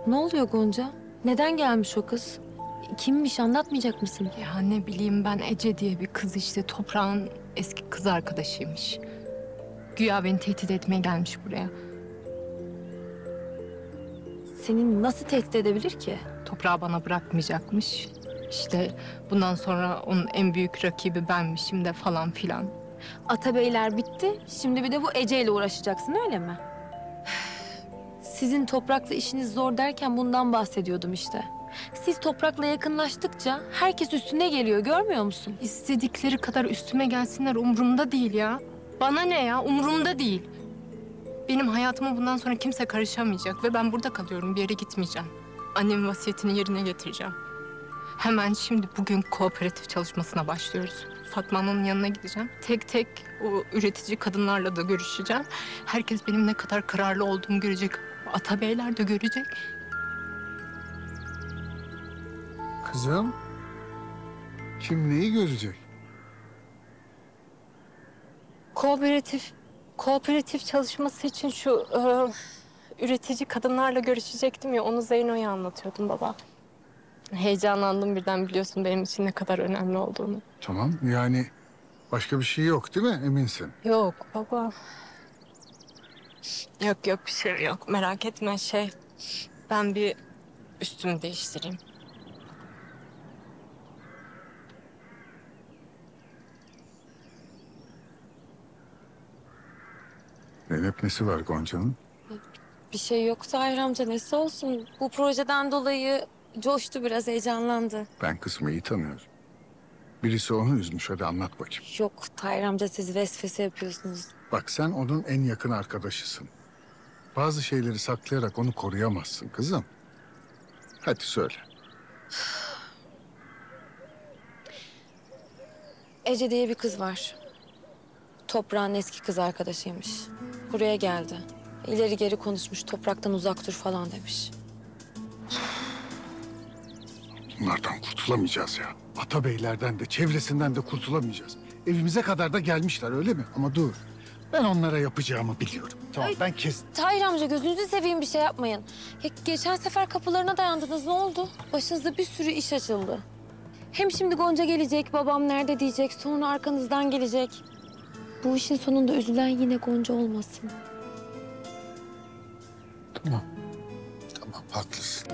Ne oluyor Gonca? Neden gelmiş o kız? Kimmiş, anlatmayacak mısın? Ya ne bileyim ben, Ece diye bir kız işte, Toprağın eski kız arkadaşıymış. Güya beni tehdit etmeye gelmiş buraya. Seni nasıl tehdit edebilir ki? Toprağı bana bırakmayacakmış. İşte bundan sonra onun en büyük rakibi benmişim de falan filan. Atabeyler bitti. Şimdi bir de bu Ece ile uğraşacaksın, öyle mi? Sizin Toprak'la işiniz zor derken bundan bahsediyordum işte. Siz Toprak'la yakınlaştıkça herkes üstüne geliyor, görmüyor musun? İstedikleri kadar üstüme gelsinler, umurumda değil ya. Bana ne ya, umurumda değil. Benim hayatıma bundan sonra kimse karışamayacak ve ben burada kalıyorum, bir yere gitmeyeceğim. Annemin vasiyetini yerine getireceğim. Hemen şimdi bugün kooperatif çalışmasına başlıyoruz. Fatma Hanım'ın yanına gideceğim. Tek tek o üretici kadınlarla da görüşeceğim. Herkes benim ne kadar kararlı olduğumu görecek. Atabeyler de görecek. Kızım, kim neyi görecek? Kooperatif çalışması için şu üretici kadınlarla görüşecektim ya, onu Zeyno'ya anlatıyordum baba. Heyecanlandım birden, biliyorsun benim için ne kadar önemli olduğunu. Tamam, yani başka bir şey yok değil mi? Eminsin. Yok baba. Yok bir şey yok, merak etme ben bir üstümü değiştireyim. Zeynep nesi var Gonca'nın? Bir şey yok Tahir amca, nesi olsun? Bu projeden dolayı coştu, biraz heyecanlandı. Ben kızımı iyi tanıyorum. Birisi onu üzmüş, hadi anlat bakayım. Yok Tahir amca, siz vesvese yapıyorsunuz. Bak sen onun en yakın arkadaşısın. Bazı şeyleri saklayarak onu koruyamazsın kızım. Hadi söyle. Ece diye bir kız var. Toprağın eski kız arkadaşıymış. Buraya geldi. İleri geri konuşmuş, Toprak'tan uzak dur falan demiş. Bunlardan kurtulamayacağız ya. Atabeylerden de çevresinden de kurtulamayacağız. Evimize kadar da gelmişler öyle mi? Ama dur. Ben onlara yapacağımı biliyorum. Tamam ben kes... Tahir amca, gözünüzü seveyim, bir şey yapmayın. Ya, geçen sefer kapılarına dayandınız, ne oldu? Başınıza bir sürü iş açıldı. Hem şimdi Gonca gelecek, babam nerede diyecek, sonra arkanızdan gelecek. Bu işin sonunda üzülen yine Gonca olmasın. Tamam. Tamam haklısın.